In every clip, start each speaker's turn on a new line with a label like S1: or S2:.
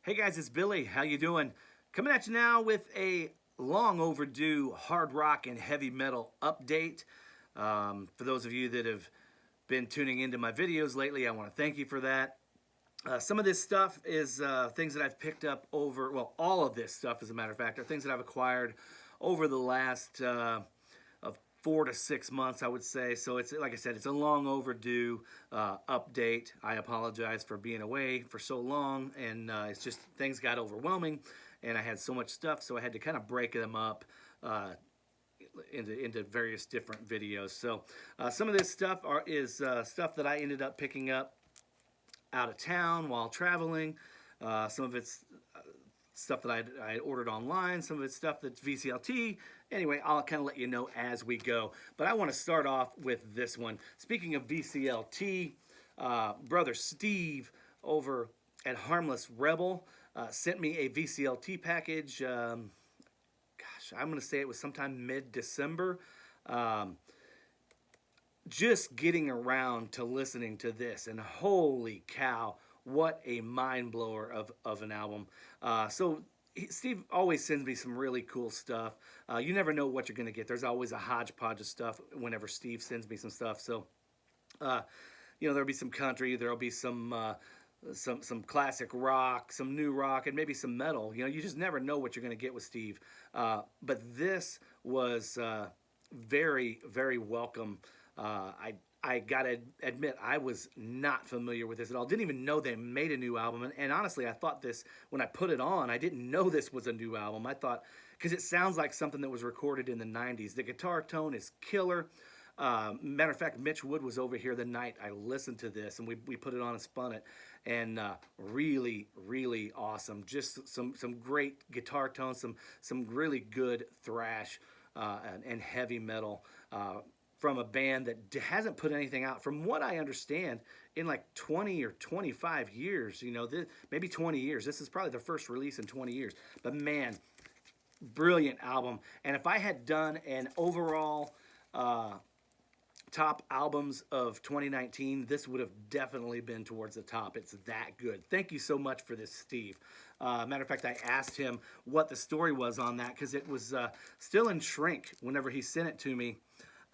S1: Hey guys, it's Billy. How you doing? Coming at you now with a long overdue hard rock and heavy metal update. For those of you that have been tuning into my videos lately, I want to thank you for that. Some of this stuff is things that I've picked up over, well, all of this stuff, as a matter of fact, are things that I've acquired over the last of 4 to 6 months, I would say. So it's, like I said, it's a long overdue update. I apologize for being away for so long, and it's just things got overwhelming, and I had so much stuff, so I had to kind of break them up into various different videos. So some of this stuff is stuff that I ended up picking up out of town while traveling. Some of it's stuff that I ordered online. Some of it's stuff that's VCLT. Anyway, I'll kind of let you know as we go. But I want to start off with this one. Speaking of VCLT, brother Steve over at Harmless Rebel sent me a VCLT package. Gosh, I'm going to say it was sometime mid-December. Just getting around to listening to this, and holy cow, what a mind blower of an album. Steve always sends me some really cool stuff. You never know what you're going to get. There's always a hodgepodge of stuff whenever Steve sends me some stuff. So, there'll be some country, there'll be some classic rock, some new rock, and maybe some metal. You just never know what you're going to get with Steve. But this was very, very welcome. I gotta admit, I was not familiar with this at all. Didn't even know they made a new album. And honestly, I thought this, when I put it on, I didn't know this was a new album. I thought, because it sounds like something that was recorded in the 90s. The guitar tone is killer. Matter of fact, Mitch Wood was over here the night I listened to this, and we put it on and spun it. And really, really awesome. Just some great guitar tones, some really good thrash and heavy metal. From a band that hasn't put anything out, from what I understand, in like 20 or 25 years, maybe 20 years. This is probably their first release in 20 years. But man, brilliant album. And if I had done an overall top albums of 2019, this would have definitely been towards the top. It's that good. Thank you so much for this, Steve. Matter of fact, I asked him what the story was on that, because it was still in shrink whenever he sent it to me.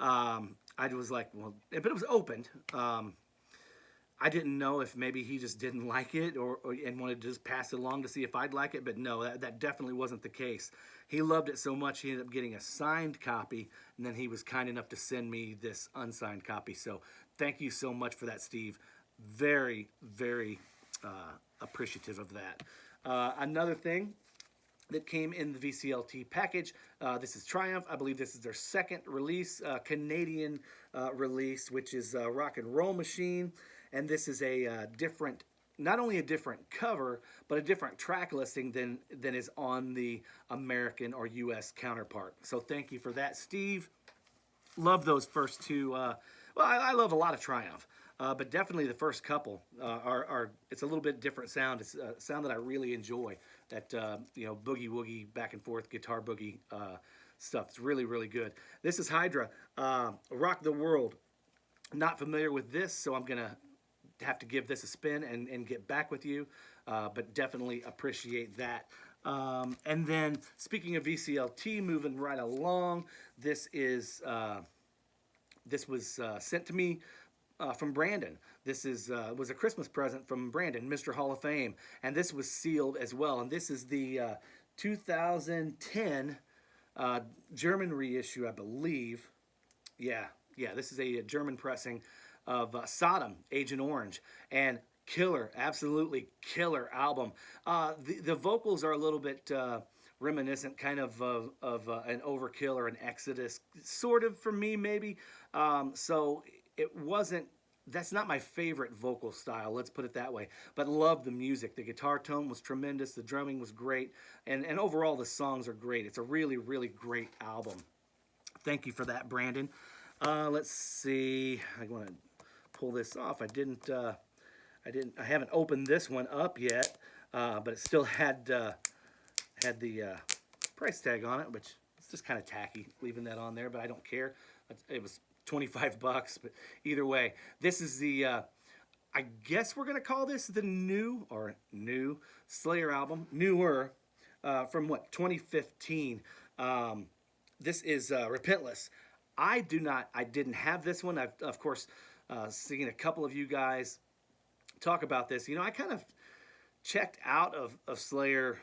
S1: I was like, well, but it was opened. I didn't know if maybe he just didn't like it and wanted to just pass it along to see if I'd like it, but no, that definitely wasn't the case. He loved it so much, he ended up getting a signed copy, and then he was kind enough to send me this unsigned copy. So thank you so much for that, Steve. Very, very appreciative of that. Another thing that came in the VCLT package. This is Triumph. I believe this is their second release, Canadian release, which is Rock and Roll Machine. And this is a different, not only a different cover, but a different track listing than is on the American or U.S. counterpart. So thank you for that, Steve. Love those first two. I love a lot of Triumph. But definitely the first couple it's a little bit different sound. It's a sound that I really enjoy. That boogie woogie back and forth guitar boogie stuff. It's really, really good. This is Hydra, Rock the World. Not familiar with this, so I'm gonna have to give this a spin and get back with you. But definitely appreciate that. And then speaking of VCLT, moving right along, this was sent to me from Brandon. This was a Christmas present from Brandon, Mr. Hall of Fame, and this was sealed as well. And this is the 2010 German reissue, I believe. Yeah, this is a German pressing of Sodom, Agent Orange, and killer, absolutely killer album. The vocals are a little bit reminiscent, kind of an Overkill or an Exodus, sort of, for me, maybe. So it wasn't, that's not my favorite vocal style, let's put it that way, but love the music. The guitar tone was tremendous, the drumming was great, and overall the songs are great. It's a really, really great album. Thank you for that, Brandon. Let's see, I want to pull this off. I haven't opened this one up yet, but it still had the price tag on it, which is just kind of tacky, leaving that on there, but I don't care. It was $25, but either way, this is the I guess we're gonna call this the new Slayer album, newer, from what 2015. Um, this is Repentless. I didn't have this one. I've of course seen a couple of you guys talk about this. You know, I kind of checked out of Slayer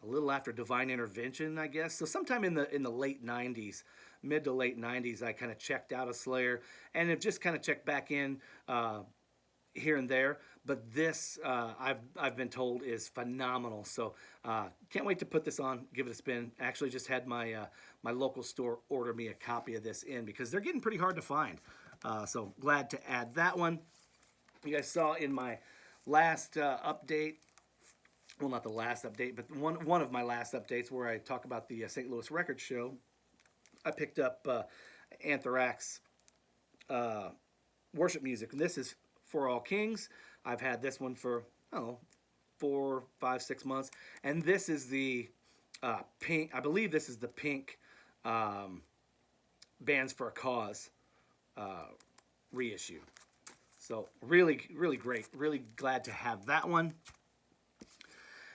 S1: a little after Divine Intervention, I guess. So sometime in the late '90s, mid to late '90s, I kind of checked out of Slayer and have just kind of checked back in here and there. But this, I've been told, is phenomenal. So can't wait to put this on, give it a spin. Actually, just had my local store order me a copy of this in because they're getting pretty hard to find. So glad to add that one. You guys saw in my last update, well, not the last update, but one of my last updates where I talk about the St. Louis Record Show. I picked up Anthrax worship music, and this is For All Kings. I've had this one for, I don't know, 4, 5, 6 months, and this is the pink. I believe this is the pink Bands for a Cause reissue. So really, really great. Really glad to have that one.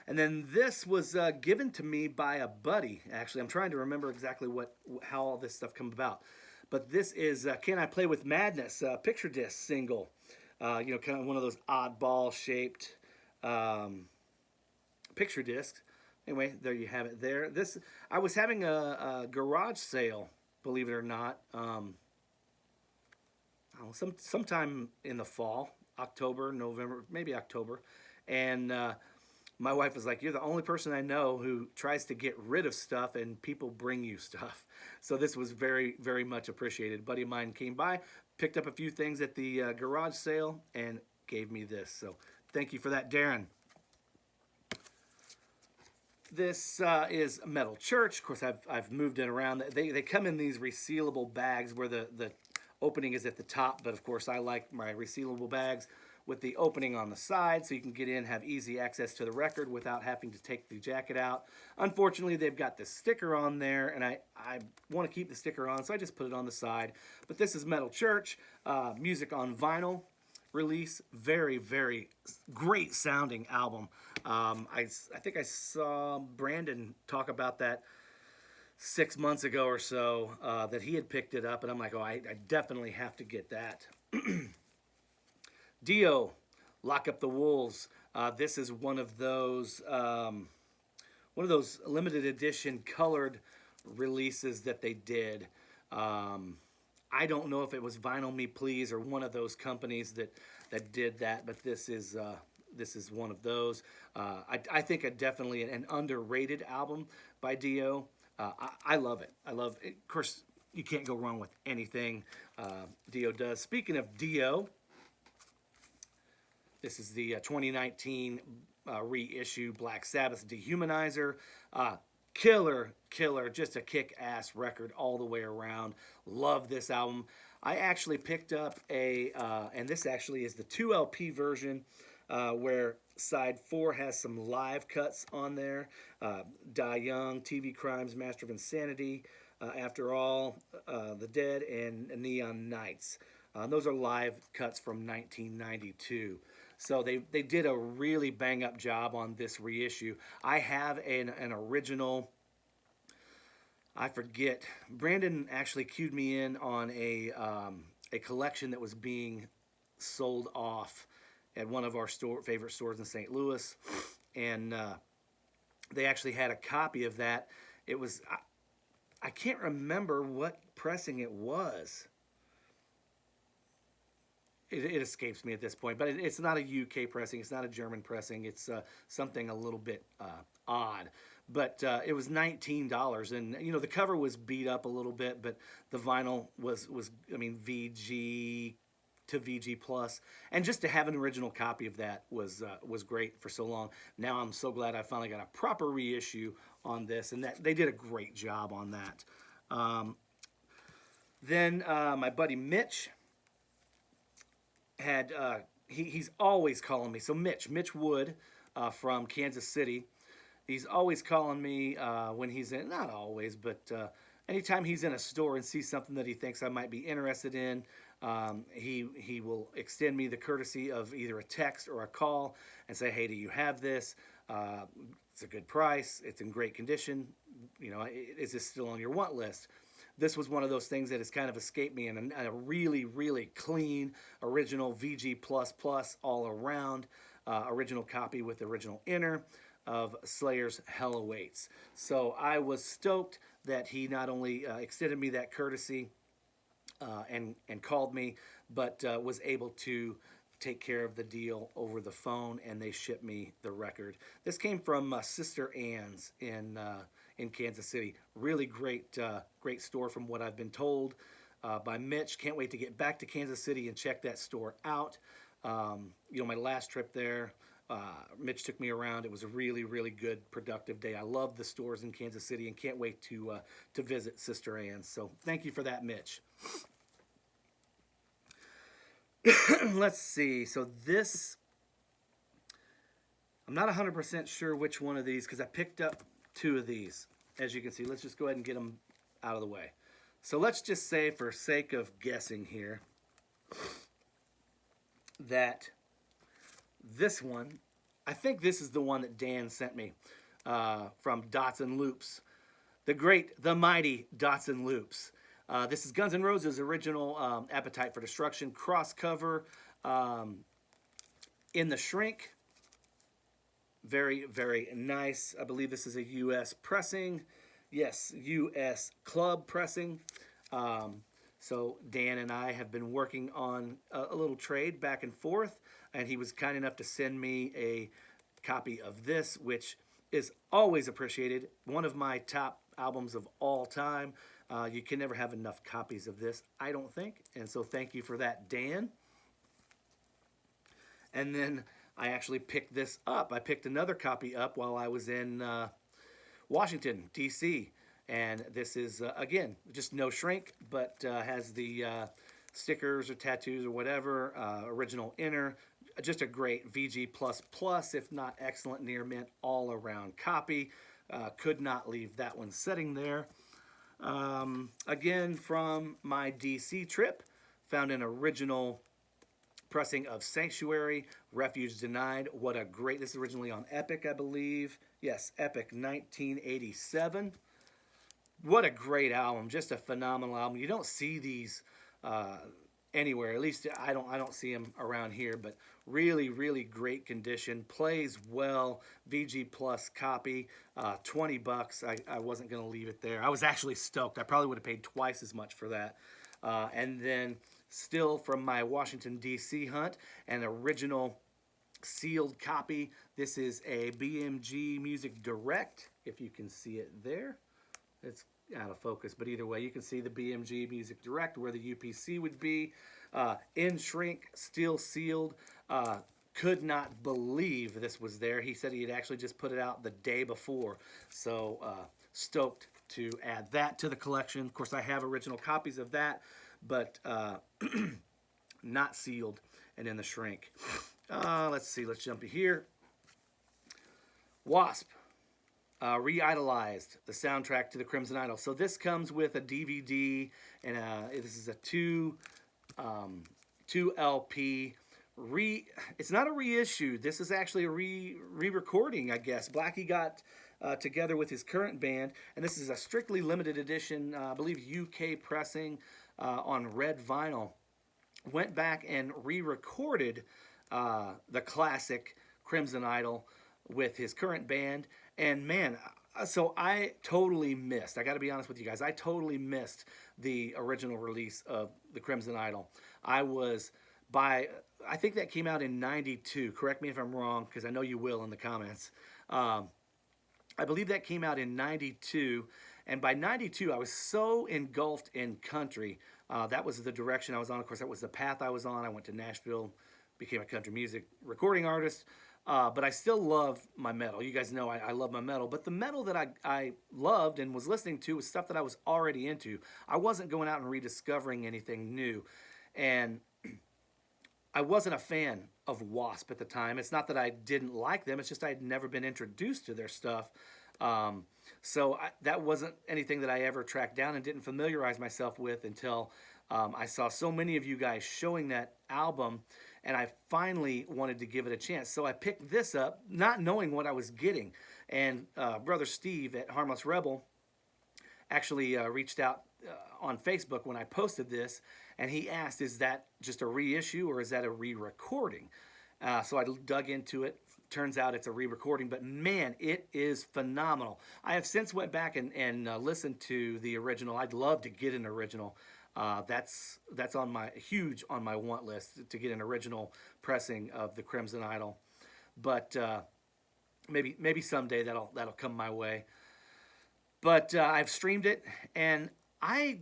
S1: And then this was given to me by a buddy. Actually, I'm trying to remember exactly how all this stuff come about. But this is Can I Play with Madness, picture disc single. You know, kind of one of those oddball shaped picture discs. Anyway, there you have it there. This, I was having a garage sale, believe it or not. Sometime in the fall, October, November, maybe October. And my wife was like, "You're the only person I know who tries to get rid of stuff and people bring you stuff." So this was very, very much appreciated. A buddy of mine came by, picked up a few things at the garage sale, and gave me this. So thank you for that, Darren. This is Metal Church. Of course, I've moved it around. They come in these resealable bags where the opening is at the top, but of course I like my resealable bags with the opening on the side so you can get in, have easy access to the record without having to take the jacket out. Unfortunately, they've got the sticker on there, and I want to keep the sticker on, so I just put it on the side. But this is Metal Church, music on vinyl release. Very, very great sounding album. I think I saw Brandon talk about that 6 months ago or so, that he had picked it up, and I'm like, oh, I definitely have to get that. Dio, Lock Up the Wolves. This is one of those limited edition colored releases that they did. I don't know if it was Vinyl Me Please or one of those companies that did that, but this is one of those. I think definitely an underrated album by Dio. I love it. I love it. Of course, you can't go wrong with anything Dio does. Speaking of Dio, this is the 2019 reissue Black Sabbath Dehumanizer. Killer, just a kick-ass record all the way around. Love this album. I actually picked up and this actually is the 2 LP version, where side 4 has some live cuts on there. Die Young, TV Crimes, Master of Insanity, After All, The Dead, and Neon Nights. Those are live cuts from 1992. So they did a really bang-up job on this reissue. I have an original, I forget, Brandon actually cued me in on a collection that was being sold off at one of our favorite stores in St. Louis, and they actually had a copy of that. It was, I can't remember what pressing it was. It escapes me at this point, but it's not a UK pressing. It's not a German pressing. It's something a little bit odd. But it was $19, and you know the cover was beat up a little bit, but the vinyl was I mean VG to VG plus, and just to have an original copy of that was great for so long. Now I'm so glad I finally got a proper reissue on this, and that they did a great job on that. Then my buddy Mitch had he's always calling me. So Mitch Wood from Kansas City, he's always calling me when he's in, not always, but anytime he's in a store and sees something that he thinks I might be interested in, He will extend me the courtesy of either a text or a call and say, "Hey, do you have this? It's a good price. It's in great condition. You know, is this still on your want list?" This was one of those things that has kind of escaped me, and a really, really clean original VG++ all around original copy with the original inner of Slayer's Hell Awaits. So I was stoked that he not only extended me that courtesy and called me, but was able to take care of the deal over the phone, and they shipped me the record. This came from Sister Ann's in Kansas City. Really great great store from what I've been told by Mitch. Can't wait to get back to Kansas City and check that store out. You know, my last trip there, Mitch took me around. It was a really, really good, productive day. I love the stores in Kansas City and can't wait to visit Sister Ann's. So thank you for that, Mitch. Let's see. So this, I'm not 100% sure which one of these because I picked up two of these. As you can see, let's just go ahead and get them out of the way. So let's just say, for sake of guessing here, that this one, I think this is the one that Dan sent me from Dots and Loops. The great, the mighty Dots and Loops. This is Guns N' Roses' original Appetite for Destruction cross cover in the shrink. Very, very nice. I believe this is a U.S. pressing. Yes, U.S. club pressing. So Dan and I have been working on a little trade back and forth, and he was kind enough to send me a copy of this, which is always appreciated. One of my top albums of all time. You can never have enough copies of this, I don't think. And so thank you for that, Dan. And then I actually picked this up. I picked another copy up while I was in Washington, D.C. And this is, again, just no shrink, but has the stickers or tattoos or whatever, original inner. Just a great VG++, if not excellent near mint, all-around copy. Could not leave that one sitting there. Again, from my DC trip, found an original pressing of Sanctuary, Refuge Denied. What a great, this is originally on Epic, I believe. Yes, Epic 1987. What a great album, just a phenomenal album. You don't see these anywhere, at least I don't see them around here, but really, really great condition, plays well, VG Plus copy, 20 bucks. I wasn't going to leave it there. I was actually stoked. I probably would have paid twice as much for that. And then still from my Washington, D.C. hunt, an original sealed copy. This is a BMG Music Direct, if you can see it there. It's out of focus, but either way, you can see the BMG Music Direct where the UPC would be. In shrink, still sealed. Could not believe this was there. He said he had actually just put it out the day before. So stoked to add that to the collection. Of course, I have original copies of that, but not sealed and in the shrink. Let's see. Let's jump to here. Wasp. Re-idolized, the soundtrack to the Crimson Idol. So this comes with a DVD, and this is a two LP. It's not a reissue. This is actually a re-recording, I guess. Blackie got together with his current band, and this is a strictly limited edition, I believe UK pressing on red vinyl. Went back and re-recorded the classic Crimson Idol with his current band. And man, so I totally missed, I got to be honest with you guys, I totally missed the original release of the Crimson Idol. I think that came out in 92. Correct me if I'm wrong, because I know you will in the comments. I believe that came out in 92. And by 92, I was so engulfed in country. That was the direction I was on. Of course, that was the path I was on. I went to Nashville, became a country music recording artist. But I still love my metal. You guys know I love my metal. But the metal that I loved and was listening to was stuff that I was already into. I wasn't going out and rediscovering anything new. And I wasn't a fan of Wasp at the time. It's not that I didn't like them. It's just I had never been introduced to their stuff. So that wasn't anything that I ever tracked down and didn't familiarize myself with until I saw so many of you guys showing that album, and I finally wanted to give it a chance. So I picked this up, not knowing what I was getting. And Brother Steve at Harmless Rebel actually reached out on Facebook when I posted this, and he asked, "Is that just a reissue or is that a re-recording?" So I dug into it. Turns out it's a re-recording, but man, it is phenomenal. I have since went back and listened to the original. I'd love to get an original. That's on my want list to get an original pressing of the Crimson Idol, but maybe someday that'll come my way. But I've streamed it, and I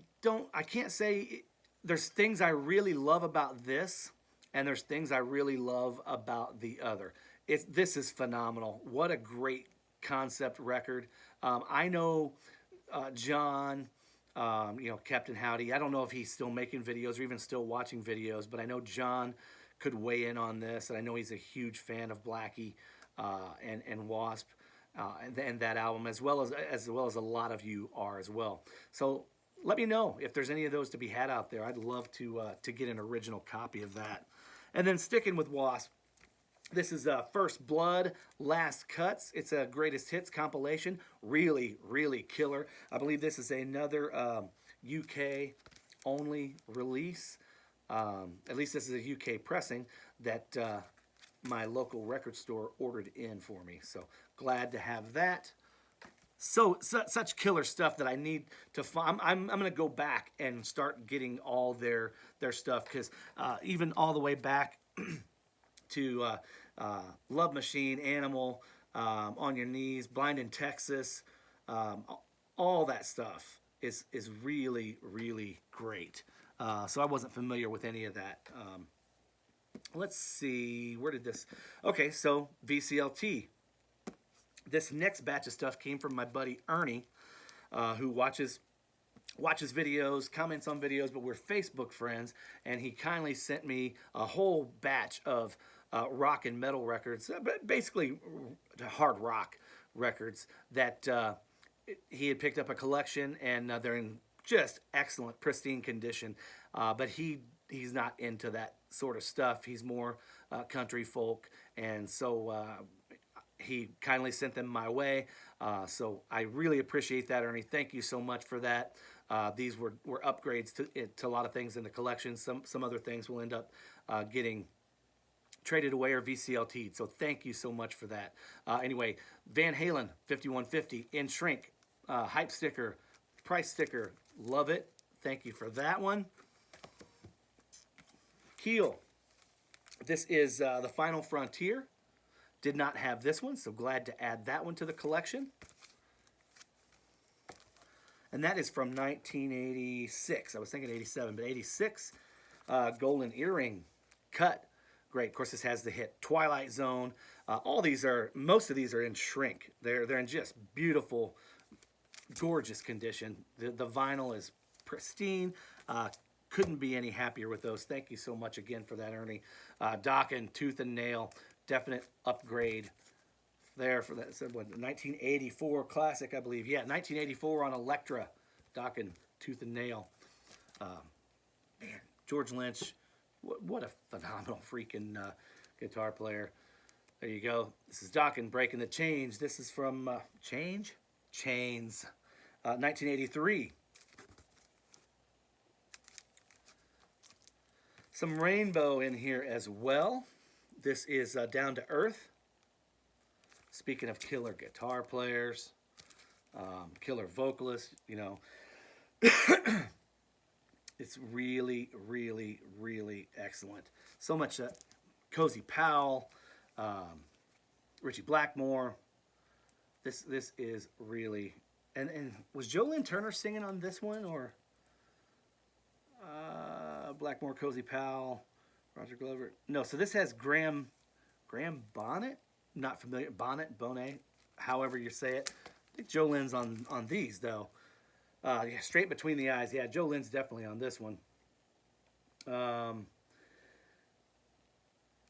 S1: can't say there's things I really love about this, and there's things I really love about the other. This is phenomenal. What a great concept record. I know John, Captain Howdy. I don't know if he's still making videos or even still watching videos, but I know John could weigh in on this, and I know he's a huge fan of Blackie and Wasp. And that album, as well as a lot of you are as well. So let me know if there's any of those to be had out there. I'd love to get an original copy of that. And then sticking with Wasp, this is First Blood, Last Cuts. It's a greatest hits compilation. Really, really killer. I believe this is another UK only release. At least this is a UK pressing that my local record store ordered in for me. So glad to have that. So such killer stuff that I need to find. I'm going to go back and start getting all their stuff, because even all the way back to Love Machine, Animal, On Your Knees, Blind in Texas, all that stuff is really, really great. So I wasn't familiar with any of that. Let's see, where did this... Okay, so VCLT. This next batch of stuff came from my buddy Ernie, who watches videos, comments on videos, but we're Facebook friends, and he kindly sent me a whole batch of rock and metal records, basically hard rock records that he had picked up a collection, and they're in just excellent, pristine condition. But he's not into that sort of stuff. He's more country folk, and so he kindly sent them my way. So I really appreciate that, Ernie. Thank you so much for that. These were upgrades to a lot of things in the collection. Some other things will end up getting traded away or VCLT'd. So thank you so much for that. Anyway, Van Halen 5150 in shrink, hype sticker, price sticker. Love it. Thank you for that one. Keel. This is The Final Frontier. Did not have this one, so glad to add that one to the collection. And that is from 1986. I was thinking 87, but 86. Golden Earring cut. Great. Of course, this has the hit Twilight Zone. Most of these are in shrink. They're in just beautiful, gorgeous condition. The vinyl is pristine. Couldn't be any happier with those. Thank you so much again for that, Ernie. Dokken, Tooth and Nail. Definite upgrade there for that. 1984 classic, I believe. Yeah, 1984 on Elektra. Dokken, Tooth and Nail. Man, George Lynch. What a phenomenal freaking guitar player. There you go. This is Dokken, Breaking the Chains. This is from Chains, 1983. Some Rainbow in here as well. This is Down to Earth. Speaking of killer guitar players, killer vocalists, it's really, really, really excellent. So much Cozy Powell, Richie Blackmore. This is really... And was Joe Lynn Turner singing on this one, or... Blackmore, Cozy Powell, Roger Glover. No, so this has Graham Bonnet. Not familiar. Bonnet, however you say it. I think Joe Lynn's on these, though. Yeah, Straight Between the Eyes. Yeah, Joe Lynn's definitely on this one.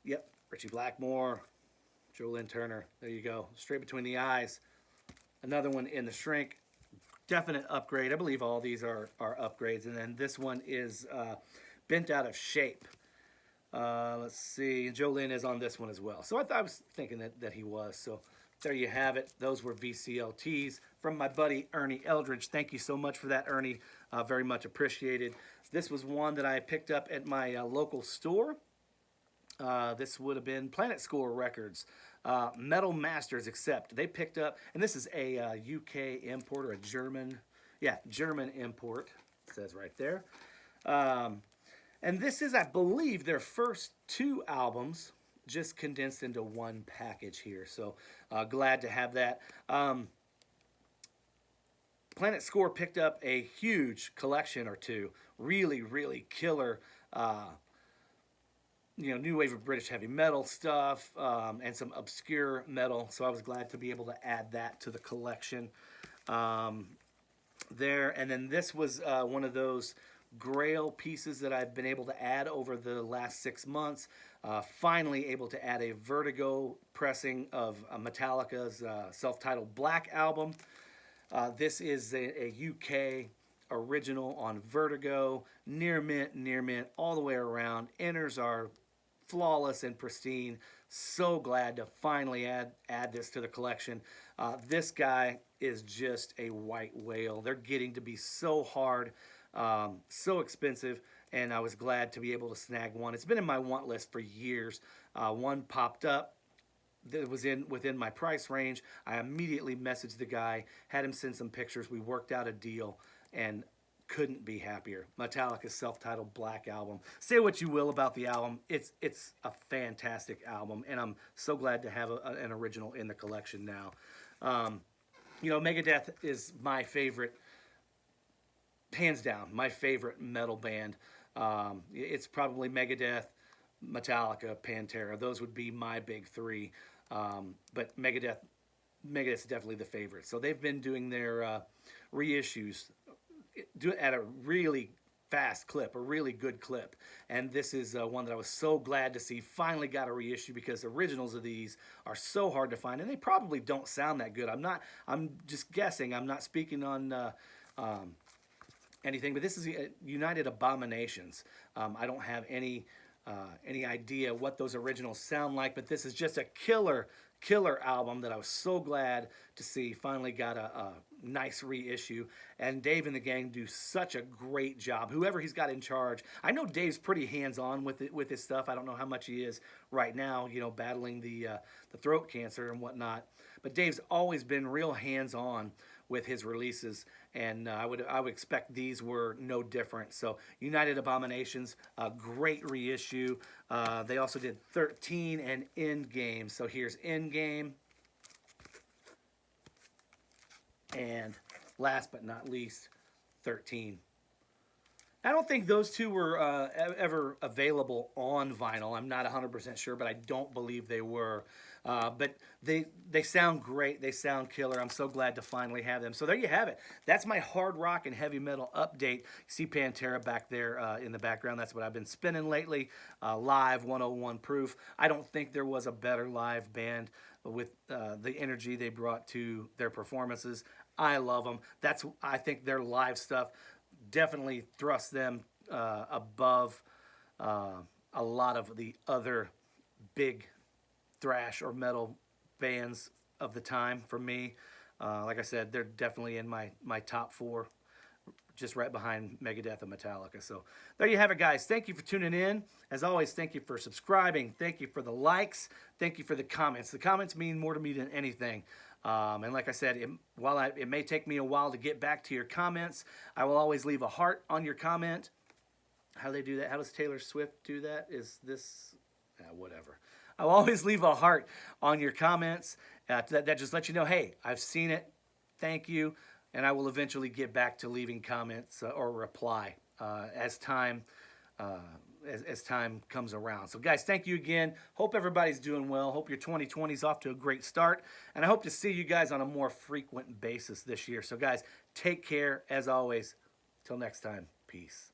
S1: Yep, Richie Blackmore, Joe Lynn Turner. There you go. Straight Between the Eyes. Another one in the shrink. definite upgrade. I believe all these are upgrades. And then this one is Bent Out of Shape. Let's see. Joe Lynn is on this one as well. So I was thinking that he was. So there you have it. Those were VCLTs from my buddy Ernie Eldridge. Thank you so much for that, Ernie. Very much appreciated. This was one that I picked up at my local store. This would have been Planet Score Records. Metal Masters Accept. They picked up, and this is a UK import or a German, German import. It says right there. And this is, I believe, their first 2 albums just condensed into one package here. So glad to have that. Planet Score picked up a huge collection or 2. Really, really killer new wave of British heavy metal stuff, and some obscure metal. So I was glad to be able to add that to the collection there. And then this was one of those grail pieces that I've been able to add over the last 6 months. Finally able to add a Vertigo pressing of Metallica's self-titled Black album. This is a UK original on Vertigo, near mint, all the way around. Inners are flawless and pristine. So glad to finally add this to the collection. This guy is just a white whale. They're getting to be so hard, so expensive, and I was glad to be able to snag one. It's been in my want list for years. One popped up that was within my price range. I immediately messaged the guy, had him send some pictures. We worked out a deal, and couldn't be happier. Metallica's self-titled Black album. Say what you will about the album, it's a fantastic album, and I'm so glad to have an original in the collection now. Megadeth is my favorite, hands down, my favorite metal band. It's probably Megadeth, Metallica, Pantera. Those would be my big 3. But Megadeth's definitely the favorite. So they've been doing their reissues at a really fast clip, a really good clip. And this is one that I was so glad to see finally got a reissue, because originals of these are so hard to find, and they probably don't sound that good. I'm just guessing. I'm not speaking on anything, but this is United Abominations. I don't have any idea what those originals sound like, but this is just a killer album that I was so glad to see finally got a nice reissue. And Dave and the gang do such a great job. Whoever he's got in charge, I know Dave's pretty hands-on with his stuff. I don't know how much he is right now, battling the throat cancer and whatnot. But Dave's always been real hands-on with his releases, and I would expect these were no different. So United Abominations, a great reissue. They also did 13 and Endgame. So here's Endgame, and last but not least, 13. I don't think those 2 were ever available on vinyl. I'm not 100% sure, but I don't believe they were. But they sound great. They sound killer. I'm so glad to finally have them. So there you have it. That's my hard rock and heavy metal update. You see Pantera back there in the background. That's what I've been spinning lately. Live 101 proof. I don't think there was a better live band with the energy they brought to their performances. I love them. I think their live stuff definitely thrusts them above a lot of the other big thrash or metal bands of the time for me. Like I said, they're definitely in my top 4, just right behind Megadeth and Metallica. So there you have it, guys. Thank you for tuning in. As always, thank you for subscribing. Thank you for the likes. Thank you for the comments. The comments mean more to me than anything. And like I said, it may take me a while to get back to your comments, I will always leave a heart on your comment. How do they do that? How does Taylor Swift do that? Is this... whatever. I'll always leave a heart on your comments. That just lets you know, hey, I've seen it. Thank you. And I will eventually get back to leaving comments or reply as time comes around. So guys, thank you again. Hope everybody's doing well. Hope your 2020 is off to a great start. And I hope to see you guys on a more frequent basis this year. So guys, take care as always. Till next time, peace.